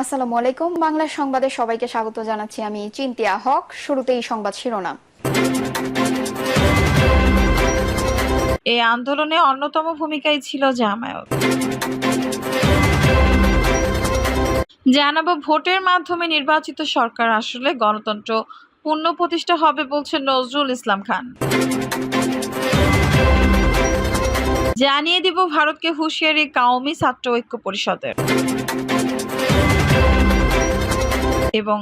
আসসালামু আলাইকুম। বাংলা সংবাদে সবাইকে স্বাগত জানাচ্ছি। আমি চিন্তিয়া হক। শুরুতেই সংবাদ শিরোনাম। এই আন্দোলনে অন্যতম ভূমিকায় ছিল জামায়াত। জানাবো, ভোটের মাধ্যমে নির্বাচিত সরকার আসলে গণতন্ত্র পুনঃপ্রতিষ্ঠা হবে বলছেন নজরুল ইসলাম খান। জানিয়ে দিব ভারতকে হুঁশিয়ারি কাওমি ছাত্র ঐক্য পরিষদের। এবং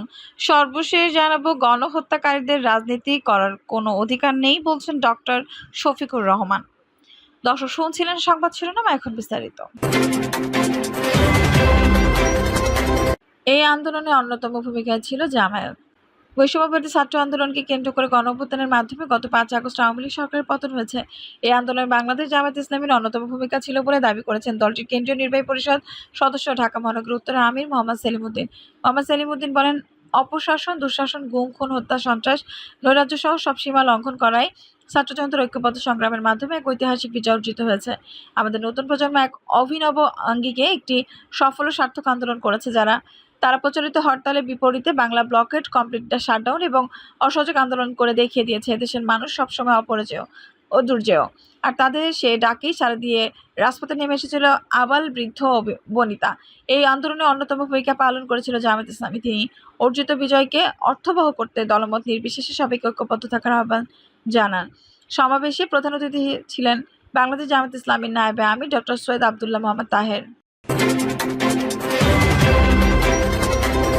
সর্বশেষ জানাবো, গণহত্যাকারীদের রাজনীতি করার কোনো অধিকার নেই বলছেন ডক্টর শফিকুর রহমান। দর্শক, শুনছিলেন সংবাদ শিরোনাম, এখন বিস্তারিত। এই আন্দোলনে অন্যতম ভূমিকায় ছিল জামায়াত। বৈষম্যবিরোধী ছাত্র আন্দোলনকে কেন্দ্র করে গণঅভ্যুত্থানের মাধ্যমে গত ৫ আগস্ট আওয়ামী লীগ সরকারের পতন হয়েছে। এই আন্দোলনে বাংলাদেশ জামায়াত ইসলামীর অন্যতম ভূমিকা ছিল বলে দাবি করেছেন দলটির কেন্দ্রীয় নির্বাহী পরিষদ সদস্য ঢাকা মহানগর উত্তরের আমির মোহাম্মদ সেলিম উদ্দিন। মোহাম্মদ সেলিম উদ্দিন বলেন, অপশাসন, দুঃশাসন, গুম, খুন, হত্যা, সন্ত্রাস, নৈরাজ্য সহ সব সীমা লঙ্ঘন করায় ছাত্র জনতার ঐক্যবদ্ধ সংগ্রামের মাধ্যমে এক ঐতিহাসিক বিজয় অর্জিত হয়েছে। আমাদের নতুন প্রজন্ম এক অভিনব আঙ্গিকে একটি সফল ও সার্থক আন্দোলন করেছে, তারা প্রচলিত হরতালের বিপরীতে বাংলা ব্লকেড, কমপ্লিট শাটডাউন এবং অসহযোগ আন্দোলন করে দেখিয়ে দিয়েছে এদেশের মানুষ সবসময় অপরাজেয় ও দুর্জেয়। আর তাদের সে ডাকেই সাড়া দিয়ে রাজপথে নেমে এসেছিল আবাল, বৃদ্ধ ও বনিতা। এই আন্দোলনে অন্যতম ভূমিকা পালন করেছিল জামায়াত ইসলামী। তিনি অর্জিত বিজয়কে অর্থবহ করতে দলমত নির্বিশেষে সবাইকে ঐক্যবদ্ধ থাকার আহ্বান জানান। সমাবেশে প্রধান অতিথি ছিলেন বাংলাদেশ জামায়াত ইসলামীর নায়েবে আমির ডক্টর সৈয়দ আব্দুল্লাহ মোহাম্মদ তাহের।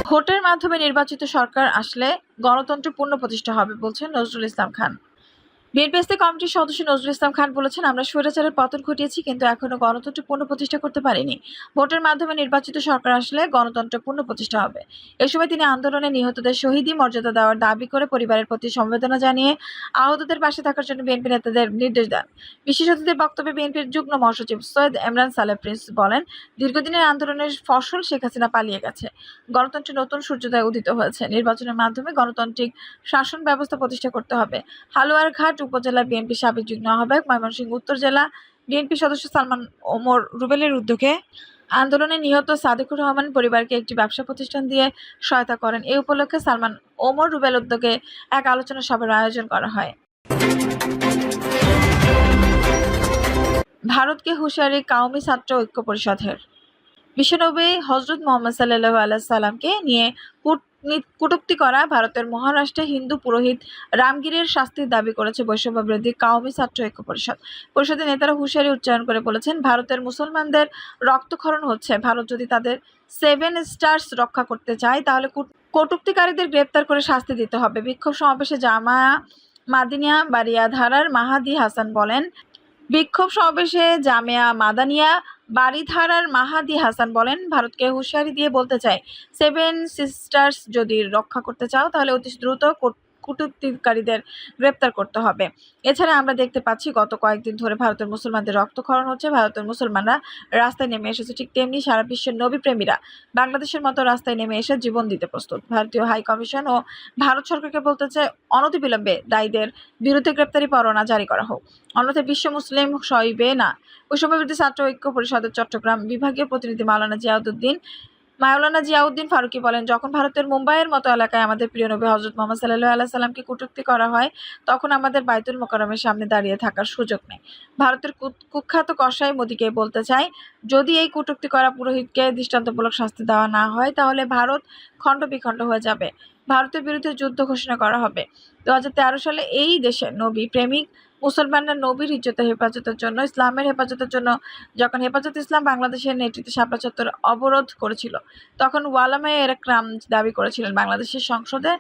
ভোটের মাধ্যমে নির্বাচিত সরকার আসলে গণতন্ত্র পুনঃপ্রতিষ্ঠা হবে বলছেন নজরুল ইসলাম খান। বিএনপি স্থায়ী কমিটির সদস্য নজরুল ইসলাম খান বলেছেন, আমরা স্বৈরাচারের পতন ঘটিয়েছি, কিন্তু এখনো গণতন্ত্র পুনঃপ্রতিষ্ঠা করতে পারিনি। ভোটের মাধ্যমে নির্বাচিত সরকার আসলে গণতন্ত্র পুনঃপ্রতিষ্ঠা হবে। এ সময় তিনি আন্দোলনে নিহতদের শহীদী মর্যাদা দেওয়ার দাবি করে পরিবারের প্রতি সমবেদনা জানিয়ে আহতদের পাশে থাকার জন্য বিএনপি নেতাদের নির্দেশ দেন। বিশেষ অতিথির বক্তব্যে বিএনপির যুগ্ম মহাসচিব সৈয়দ এমরান সালেহ প্রিন্স বলেন, দীর্ঘদিনের আন্দোলনের ফসল শেখ হাসিনা পালিয়ে গেছে। গণতন্ত্রের নতুন সূর্যোদয় উদিত হয়েছে। নির্বাচনের মাধ্যমে গণতান্ত্রিক শাসন ব্যবস্থা প্রতিষ্ঠা করতে হবে। হালুয়ারঘাট উপজেলা বিএনপি সাবেক যুগ্ম আহ্বায়ক, ময়মনসিংহ উত্তর জেলা বিএনপি সদস্য সালমান ওমর রুবেলের উদ্যোগে আন্দোলনে নিহত সাদেকুর রহমান পরিবারকে একটি ব্যবসা প্রতিষ্ঠান দিয়ে সহায়তা করেন। এই উপলক্ষে সালমান ওমর রুবেল উদ্যোগে এক আলোচনা সভার আয়োজন করা হয়। ভারতকে হুঁশিয়ারি কাওমি ছাত্র ঐক্য পরিষদের। বিশ্বনবী হযরত মুহাম্মদ সাল্লাল্লাহু আলাইহি সাল্লামকে নিয়ে কটূক্তি করা ভারতের মহারাষ্ট্রে হিন্দু পুরোহিত রামগিরের শাস্তির দাবি করেছে বৈষম্য বিরোধী কাওমি ছাত্র ঐক্য পরিষদ। পরিষদের নেতারা হুঁশিয়ারি উচ্চারণ করে বলেছেন, ভারতের মুসলমানদের রক্তক্ষরণ হচ্ছে। ভারত যদি তাদের 7 স্টার্স রক্ষা করতে চায়, তাহলে কটূক্তিকারীদের গ্রেপ্তার করে শাস্তি দিতে হবে। বিক্ষোভ সমাবেশে জামায়া মাদিনিয়া বারিয়াধারার মাহাদি হাসান বলেন, বিক্ষোভ সমাবেশে জামেয়া মাদানিয়া বারিধারার মাহাদি হাসান বলেন, ভারতকে হুঁশিয়ারি দিয়ে বলতে চাই, 7 সিস্টার্স যদি রক্ষা করতে চাও, তাহলে অতি দ্রুত কটূক্তিকারীদের গ্রেপ্তার করতে হবে। এছাড়া আমরা দেখতে পাচ্ছি গত কয়েকদিন ধরে ভারতের মুসলমানদের রক্তক্ষরণ হচ্ছে। ভারতের মুসলমানরা রাস্তায় নেমে এসেছে, ঠিক তেমনি সারা বিশ্বের নবী প্রেমীরা বাংলাদেশের মতো রাস্তায় নেমে এসে জীবন দিতে প্রস্তুত। ভারতীয় হাই কমিশন ও ভারত সরকারকে বলতে চায়, অনতিবিলম্বে দায়ীদের বিরুদ্ধে গ্রেপ্তারি পরোয়ানা জারি করা হোক, অন্যথায় বিশ্ব মুসলিম সইবে না। বৈষম্যবিরোধী ছাত্র ঐক্য পরিষদের চট্টগ্রাম বিভাগীয় প্রতিনিধি মাওলানা জিয়াউদ্দিন ফারুকী বলেন, যখন ভারতের মুম্বাইয়ের মতো এলাকায় আমাদের প্রিয় নবী হযরত মুহাম্মদ সাল্লাল্লাহু আলাইহি সাল্লামকে কটূক্তি করা হয়, তখন আমাদের বাইতুল মোকাররমের সামনে দাঁড়িয়ে থাকার সুযোগ নেই। ভারতের কুখ্যাত কসাই মোদিকে বলতে চাই, যদি এই কটূক্তি করা পুরোহিতকে দৃষ্টান্তমূলক শাস্তি দেওয়া না হয়, তাহলে ভারত খণ্ড বিখণ্ড হয়ে যাবে। ভারতের বিরুদ্ধে যুদ্ধ ঘোষণা করা হবে। 2013 সালে এই দেশের নবী প্রেমিক মুসলমানরা নবীর ইজ্জতের হেফাজতের জন্য, ইসলামের হেফাজতের জন্য যখন হেফাজত ইসলাম বাংলাদেশের নেতৃত্বে শাপলা চত্বর অবরোধ করেছিল, তখন ওলামায়ে একরাম দাবি করেছিলেন, বাংলাদেশের সংসদে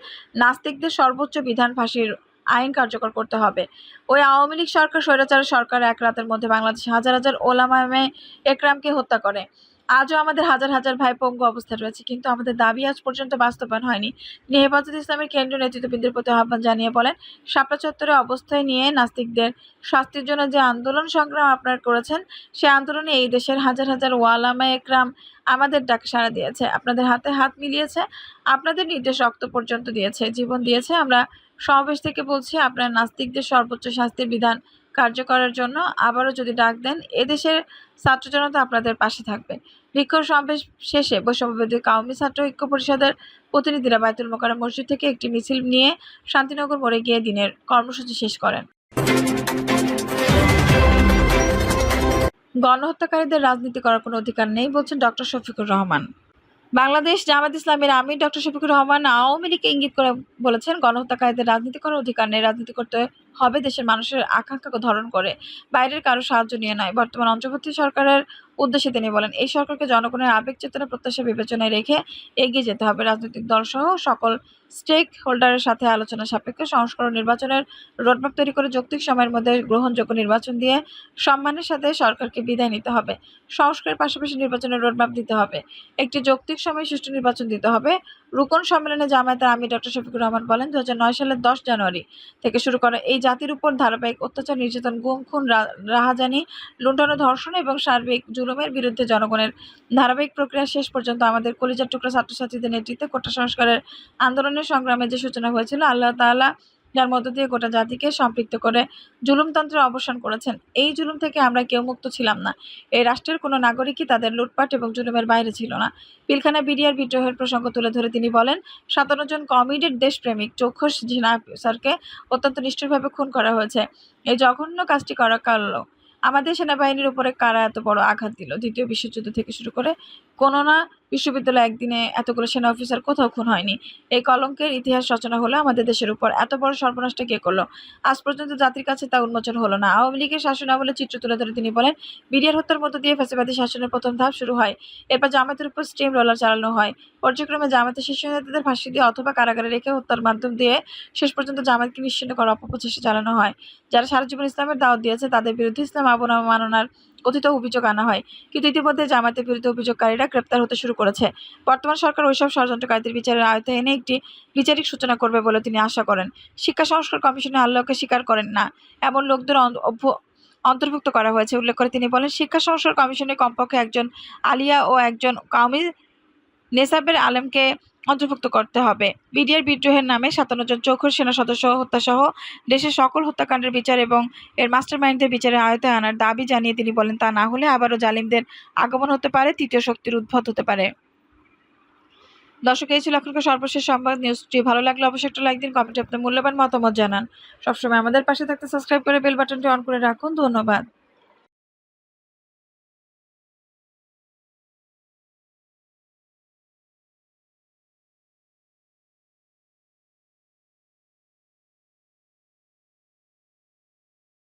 নাস্তিকদের সর্বোচ্চ বিধান ফাঁসির আইন কার্যকর করতে হবে। ওই আওয়ামী লীগ সরকার, স্বৈরাচার সরকার, এক রাতের মধ্যে বাংলাদেশে হাজার হাজার ওলামায়ে একরামকে হত্যা করে। আজও আমাদের হাজার হাজার ভাই পঙ্গু অবস্থায় রয়েছে, কিন্তু আমাদের দাবি আজ পর্যন্ত বাস্তবায়ন হয়নি। তিনি হেফাজত ইসলামের কেন্দ্রীয় নেতৃত্ববৃন্দের প্রতি আহ্বান জানিয়ে বলেন, শাপলা চত্বরে অবস্থায় নিয়ে নাস্তিকদের শাস্তির জন্য যে আন্দোলন সংগ্রাম আপনারা করেছেন, সে আন্দোলনে এই দেশের হাজার হাজার ওলামায়ে একরাম আমাদের ডাকে সাড়া দিয়েছে, আপনাদের হাতে হাত মিলিয়েছে, আপনাদের নির্দেশ রক্ত পর্যন্ত দিয়েছে, জীবন দিয়েছে। আমরা সমাবেশ থেকে বলছি, আপনারা নাস্তিকদের সর্বোচ্চ শাস্তির বিধান কার্যকরের জন্য আবারও যদি ডাক দেন, এদেশের ছাত্র জনতা আপনাদের পাশে থাকবে। বিক্ষোভ সমাবেশ শেষে বৈষম্যবিরোধী কওমি ছাত্র ঐক্য পরিষদের প্রতিনিধিরা বায়তুল মোকাররম মসজিদ থেকে একটি মিছিল নিয়ে শান্তিনগর মোড়ে গিয়ে দিনের কর্মসূচি শেষ করেন। গণহত্যাকারীদের রাজনীতি করার কোনো অধিকার নেই বলছেন ডক্টর শফিকুর রহমান। বাংলাদেশ জামায়াত ইসলামীর আমির ডক্টর শফিকুর রহমান আওয়ামী লীগকে ইঙ্গিত করে বলেছেন, গণহত্যাকারীদের রাজনীতি করার অধিকার নেই। রাজনীতি করতে হবে দেশের মানুষের আকাঙ্ক্ষাকে ধারণ করে, বাইরের কারো সাহায্য নিয়ে নয়। বর্তমান অন্তর্বর্তী সরকারের উদ্দেশ্যে তিনি বলেন, এই সরকারকে জনগণের আবেগ চেতনা প্রত্যাশা বিবেচনায় রেখে এগিয়ে যেতে হবে। রাজনৈতিক দলসহ সকল স্টেক হোল্ডারের সাথে আলোচনা সাপেক্ষে সংস্কার ও নির্বাচনের রোডম্যাপ তৈরি করে যৌক্তিক সময়ের মধ্যে গ্রহণযোগ্য নির্বাচন দিয়ে সম্মানের সাথে সরকারকে বিদায় নিতে হবে। সংস্কারের পাশাপাশি নির্বাচনের রোডম্যাপ দিতে হবে। একটি যৌক্তিক সময়ে সুষ্ঠু নির্বাচন দিতে হবে। রুকন সম্মেলনে জামায়াতের আমির ডক্টর শফিকুর রহমান বলেন, 2009 সালের 10 জানুয়ারি থেকে শুরু করা এই জাতির উপর ধারাবাহিক অত্যাচার, নির্যাতন, গুম, খুন, রাহাজানি, লুণ্ঠন ও ধর্ষণ এবং সার্বিক জুলুমের বিরুদ্ধে জনগণের ধারাবাহিক প্রক্রিয়া শেষ পর্যন্ত আমাদের কলিজার টুকরা ছাত্রছাত্রীদের নেতৃত্বে কোটা সংস্কারের আন্দোলনের সংগ্রামের যে সূচনা হয়েছিল, আল্লাহ তাআলা যার মধ্য দিয়ে গোটা জাতিকে সম্পৃক্ত করে জুলুমতন্ত্রের অবসান করেছেন। এই জুলুম থেকে আমরা কেউ মুক্ত ছিলাম না। এই রাষ্ট্রের কোনো নাগরিকই তাদের লুটপাট এবং জুলুমের বাইরে ছিল না। পিলখানা বিডিআর বিদ্রোহের প্রসঙ্গ তুলে ধরে তিনি বলেন, 57 জন কমিটেড দেশপ্রেমিক চৌখস সেনা অফিসারকে অত্যন্ত নিষ্ঠুরভাবে খুন করা হয়েছে। এই জঘন্য কাজটি করা কালো। আমাদের সেনাবাহিনীর উপরে কারা এত বড় আঘাত দিল? দ্বিতীয় বিশ্বযুদ্ধ থেকে শুরু করে কোনো না বিশ্ববিদ্যালয়ে একদিনে এতগুলো সেনা অফিসার কোথাও খুন হয়নি। এই কলঙ্কের ইতিহাস রচনা হলো আমাদের দেশের উপর। এত বড় সর্বনাশটা কে করলো? আজ পর্যন্ত জাতির কাছে তা উন্মোচন হলো না। আওয়ামী লীগের শাসনামলে চিত্র তুলে ধরে তিনি বলেন, বিডিআর হত্যার মধ্য দিয়ে ফ্যাসিবাদী শাসনের প্রথম ধাপ শুরু হয়। এরপর জামায়াতের উপর স্টিম রোলার চালানো হয়। পর্যায়ক্রমে জামায়াতের শীর্ষ নেতাদের ফাঁসি দিয়ে অথবা কারাগারে রেখে হত্যার মাধ্যম দিয়ে শেষ পর্যন্ত জামায়াতকে নিশ্চিহ্ন করার অপপ্রচেষ্টা চালানো হয়। যারা সারা জীবন ইসলামের দাওয়াত দিয়েছে তাদের বিরুদ্ধে ইসলাম অবমাননার কথিত অভিযোগ আনা হয়। কিন্তু ইতিমধ্যে জামায়াতের বিরুদ্ধে অভিযোগকারীরা গ্রেপ্তার হতে শুরু করেছে। বর্তমান সরকার ওইসব ষড়যন্ত্রকারীদের বিচারের আওতায় এনে একটি বিচারিক সূচনা করবে বলে তিনি আশা করেন। শিক্ষা সংস্কার কমিশনে আল্লাহকে স্বীকার করেন না এমন লোকদের অন্তর্ভুক্ত করা হয়েছে উল্লেখ করে তিনি বলেন, শিক্ষা সংস্কার কমিশনে কমপক্ষে একজন আলিয়া ও একজন কওমি নেসাবের আলেমকে অন্তর্ভুক্ত করতে হবে। বিডিআর বিদ্রোহের নামে 57 জন চৌখস সেনা সদস্য হত্যাসহ দেশের সকল হত্যাকাণ্ডের বিচার এবং এর মাস্টারমাইন্ডদের বিচারের আওতায় আনার দাবি জানিয়ে তিনি বলেন, তা না হলে আবারও জালিমদের আগমন হতে পারে, তৃতীয় শক্তির উদ্ভব হতে পারে। দর্শক, এই ছিল এখনকার সর্বশেষ সংবাদ। নিউজটি ভালো লাগলে অবশ্যই একটা লাইক দিন, কমেন্টে আপনার মূল্যবান মতামত জানান। সবসময় আমাদের পাশে থাকতে সাবস্ক্রাইব করে বেল বাটনটি অন করে রাখুন। ধন্যবাদ।